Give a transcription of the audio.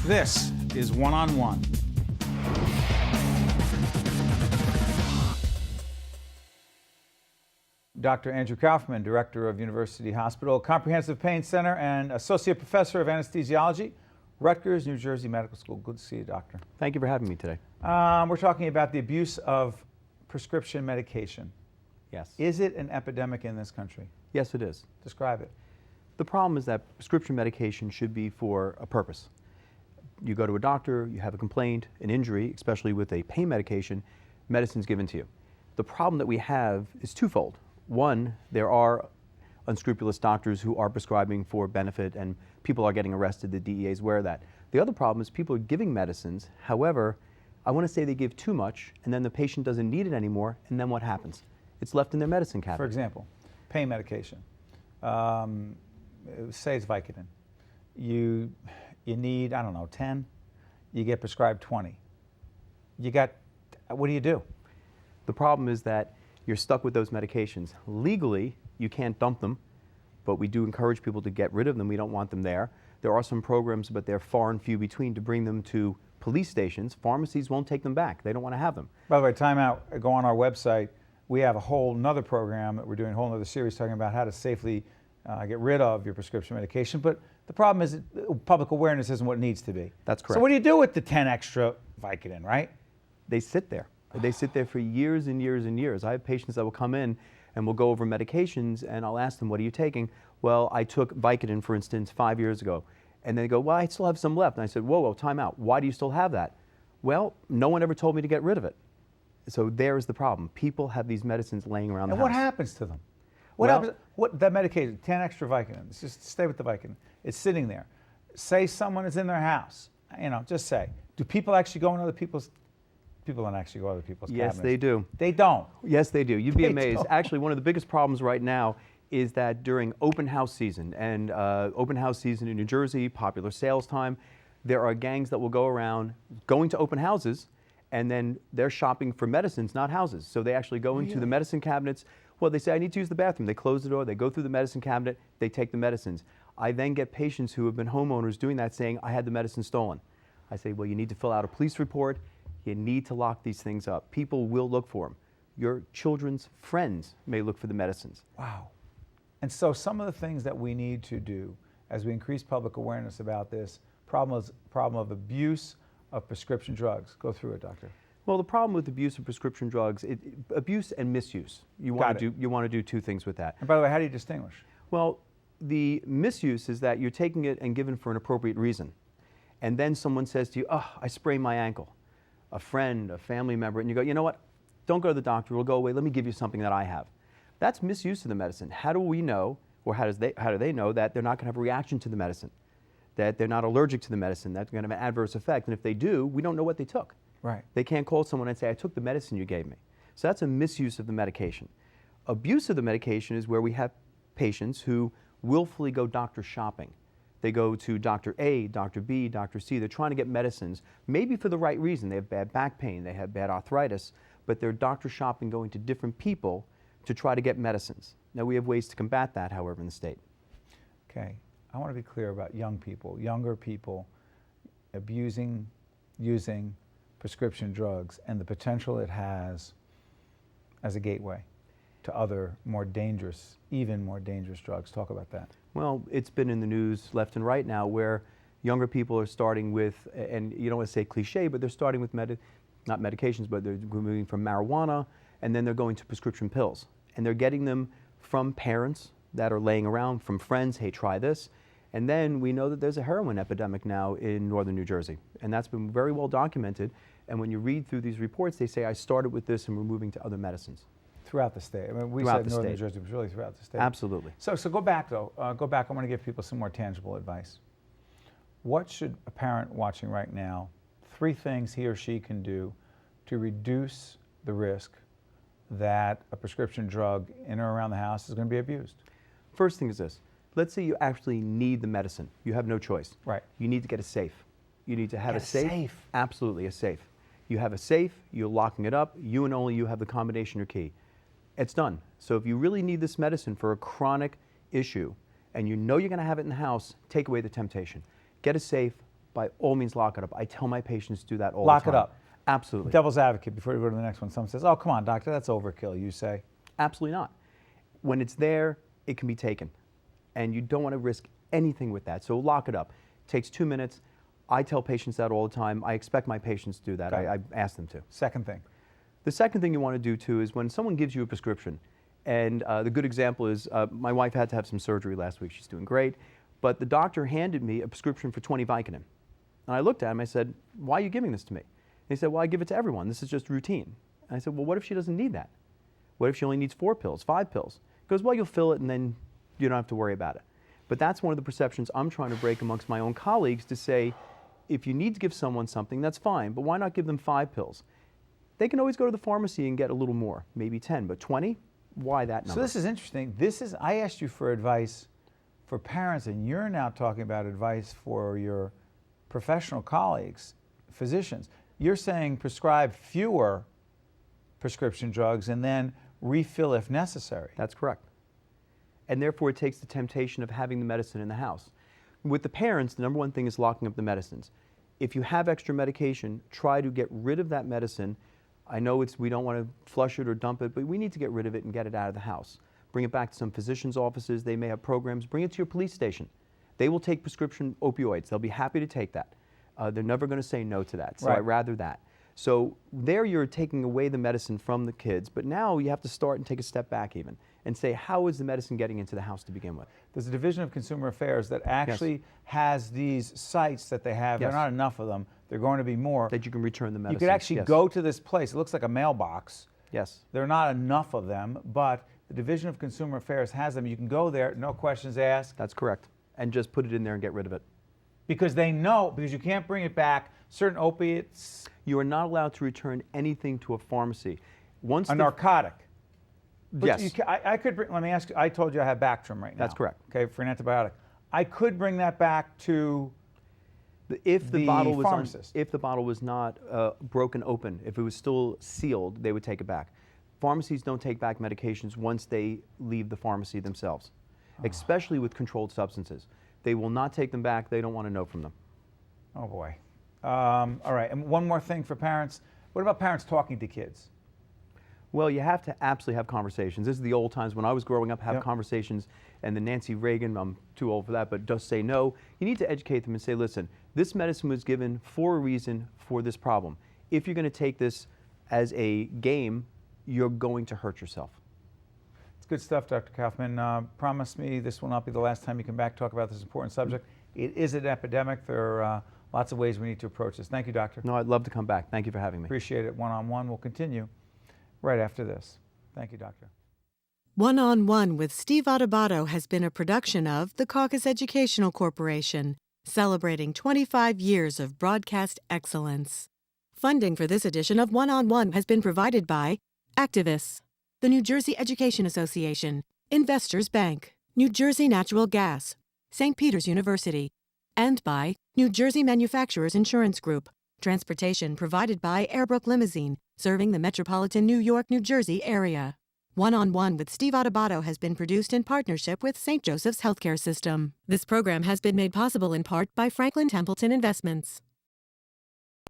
This is One-on-One. Dr. Andrew Kaufman, Director of University Hospital Comprehensive Pain Ctr and Associate Professor of Anesthesiology, Rutgers-NJ Medical School. Good to see you, Doctor. Thank you for having me today. We're talking about the abuse of prescription medication. Yes. Is it an epidemic in this country? Yes, it is. Describe it. The problem is that prescription medication should be for a purpose. You go to a doctor, you have a complaint, an injury, especially with a pain medication, medicine's given to you. The problem that we have is twofold. One, there are unscrupulous doctors who are prescribing for benefit and people are getting arrested. The DEA is aware of that. The other problem is people are giving medicines. However, I want to say they give too much and then the patient doesn't need it anymore, and then what happens? It's left in their medicine cabinet. For example, pain medication. Say it's Vicodin. You need, I don't know, 10. You get prescribed 20. What do you do? The problem is that you're stuck with those medications. Legally, you can't dump them, but we do encourage people to get rid of them. We don't want them there. There are some programs, but they're far and few between, to bring them to police stations. Pharmacies won't take them back. They don't want to have them. By the way, time out. Go on our website. We have a whole nother program that we're doing, a whole nother series talking about how to safely get rid of your prescription medication. But the problem is that public awareness isn't what it needs to be. That's correct. So what do you do with the 10 extra Vicodin, right? They sit there. They sit there for years and years and years. I have patients that will come in and we'll go over medications and I'll ask them, what are you taking? Well, I took Vicodin, for instance, 5 years ago. And they go, well, I still have some left. And I said, whoa, time out. Why do you still have that? Well, no one ever told me to get rid of it. So there's the problem. People have these medicines laying around the house. And what happens to them? What happens? That medication, 10 extra Vicodin, just stay with the Vicodin. It's sitting there. Say someone is in their house, just say, do people actually go in other people's, people don't actually go in other people's cabinets. Yes, they do. They don't. Yes, they do. You'd be amazed. Don't. Actually, one of the biggest problems right now is that during open house season, and open house season in New Jersey, popular sales time, there are gangs that will go around going to open houses, and then they're shopping for medicines, not houses. So they actually go into the medicine cabinets. Well, they say, I need to use the bathroom. They close the door, they go through the medicine cabinet, they take the medicines. I then get patients who have been homeowners doing that saying, I had the medicine stolen. I say, well, you need to fill out a police report. You need to lock these things up. People will look for them. Your children's friends may look for the medicines. Wow. And so some of the things that we need to do as we increase public awareness about this problem of abuse of prescription drugs. Go through it, Doctor. Well, the problem with abuse of prescription drugs, abuse and misuse. You want to do two things with that. And by the way, how do you distinguish? Well, the misuse is that you're taking it and given for an appropriate reason. And then someone says to you, oh, I sprained my ankle. A friend, a family member, and you go, you know what? Don't go to the doctor, it'll go away. Let me give you something that I have. That's misuse of the medicine. How do we know, or how do they know that they're not going to have a reaction to the medicine? That they're not allergic to the medicine, that's going to have an adverse effect. And if they do, we don't know what they took. Right. They can't call someone and say, I took the medicine you gave me. So that's a misuse of the medication. Abuse of the medication is where we have patients who willfully go doctor shopping. They go to Dr. A, Dr. B, Dr. C. They're trying to get medicines, maybe for the right reason. They have bad back pain, they have bad arthritis, but they're doctor shopping, going to different people to try to get medicines. Now, we have ways to combat that, however, in the state. Okay. I want to be clear about younger people abusing, using prescription drugs and the potential it has as a gateway to other more dangerous, even more dangerous drugs. Talk about that. Well, it's been in the news left and right now where younger people are starting with, and you don't want to say cliche, but they're starting with not medications, but they're moving from marijuana, and then they're going to prescription pills. And they're getting them from parents that are laying around, from friends, hey, try this. And then we know that there's a heroin epidemic now in northern New Jersey, and that's been very well documented. And when you read through these reports, they say, I started with this and we're moving to other medicines. Throughout the state. I mean, we said northern New Jersey, but really throughout the state. Absolutely. So go back, though. Go back. I want to give people some more tangible advice. What should a parent watching right now, 3 things he or she can do to reduce the risk that a prescription drug in or around the house is going to be abused? First thing is this. Let's say you actually need the medicine. You have no choice. Right. You need to get a safe. You need to have a safe. Absolutely, a safe. You have a safe, you're locking it up, you and only you have the combination or key. It's done. So if you really need this medicine for a chronic issue and you know you're going to have it in the house, take away the temptation. Get a safe, by all means lock it up. I tell my patients to do that all Lock the it time. up. Absolutely. Devil's advocate, before you go to the next one, someone says, oh, come on, doctor, that's overkill, you say. Absolutely not. When it's there, it can be taken. And you don't want to risk anything with that. So lock it up. It takes 2 minutes. I tell patients that all the time. I expect my patients to do that. I ask them to. Second thing. The second thing you want to do too is when someone gives you a prescription, and the good example is my wife had to have some surgery last week. She's doing great. But the doctor handed me a prescription for 20 Vicodin. And I looked at him, I said, why are you giving this to me? And he said, well, I give it to everyone. This is just routine. And I said, well, what if she doesn't need that? What if she only needs 4 pills, 5 pills? He goes, well, you'll fill it and then you don't have to worry about it. But that's one of the perceptions I'm trying to break amongst my own colleagues to say, if you need to give someone something, that's fine, but why not give them 5 pills? They can always go to the pharmacy and get a little more, maybe 10, but 20? Why that number? So this is interesting. I asked you for advice for parents, and you're now talking about advice for your professional colleagues, physicians. You're saying prescribe fewer prescription drugs and then refill if necessary. That's correct. And therefore it takes the temptation of having the medicine in the house. With the parents, the number one thing is locking up the medicines. If you have extra medication, try to get rid of that medicine. I know we don't want to flush it or dump it, but we need to get rid of it and get it out of the house. Bring it back to some physician's offices. They may have programs. Bring it to your police station. They will take prescription opioids. They'll be happy to take that. They're never going to say no to that. So Right. I'd rather that. So there you're taking away the medicine from the kids, but now you have to start and take a step back even and say, how is the medicine getting into the house to begin with? There's a division of consumer affairs that actually has these sites that they have. Yes. There are not enough of them. They're going to be more. That you can return the medicine. You could actually Yes. go to this place. It looks like a mailbox. Yes. There are not enough of them, but the Division of Consumer Affairs has them. You can go there, no questions asked. That's correct. And just put it in there and get rid of it. Because they know, because you can't bring it back, certain opiates. You are not allowed to return anything to a pharmacy. Once A narcotic. But Yes. you I could bring, let me ask you, I told you I have Bactrim right now. That's correct. Okay, for an antibiotic. I could bring that back to if the the bottle was pharmacist. if the bottle was not broken open, if it was still sealed, they would take it back. Pharmacies don't take back medications once they leave the pharmacy themselves, especially with controlled substances. They will not take them back. They don't want to know from them. Oh boy. All right, and one more thing for parents. What about parents talking to kids? Well, you have to absolutely have conversations. This is the old times when I was growing up, have Yep. conversations, and the Nancy Reagan, I'm too old for that, but just say no. You need to educate them and say, listen, this medicine was given for a reason for this problem. If you're going to take this as a game, you're going to hurt yourself. It's good stuff, Dr. Kaufman. Promise me this will not be the last time you come back to talk about this important subject. It is an epidemic. There are lots of ways we need to approach this. Thank you, doctor. No, I'd love to come back. Thank you for having me. Appreciate it. One-on-one. We'll continue right after this. Thank you, doctor. One-on-One with Steve Adubato has been a production of the Caucus Educational Corporation, celebrating 25 years of broadcast excellence. Funding for this edition of One-on-One has been provided by Activists, the New Jersey Education Association, Investors Bank, New Jersey Natural Gas, St. Peter's University, and by New Jersey Manufacturers Insurance Group. Transportation provided by Airbrook Limousine, serving the metropolitan New York, New Jersey area. One-on-One with Steve Adubato has been produced in partnership with St. Joseph's Healthcare System. This program has been made possible in part by Franklin Templeton Investments.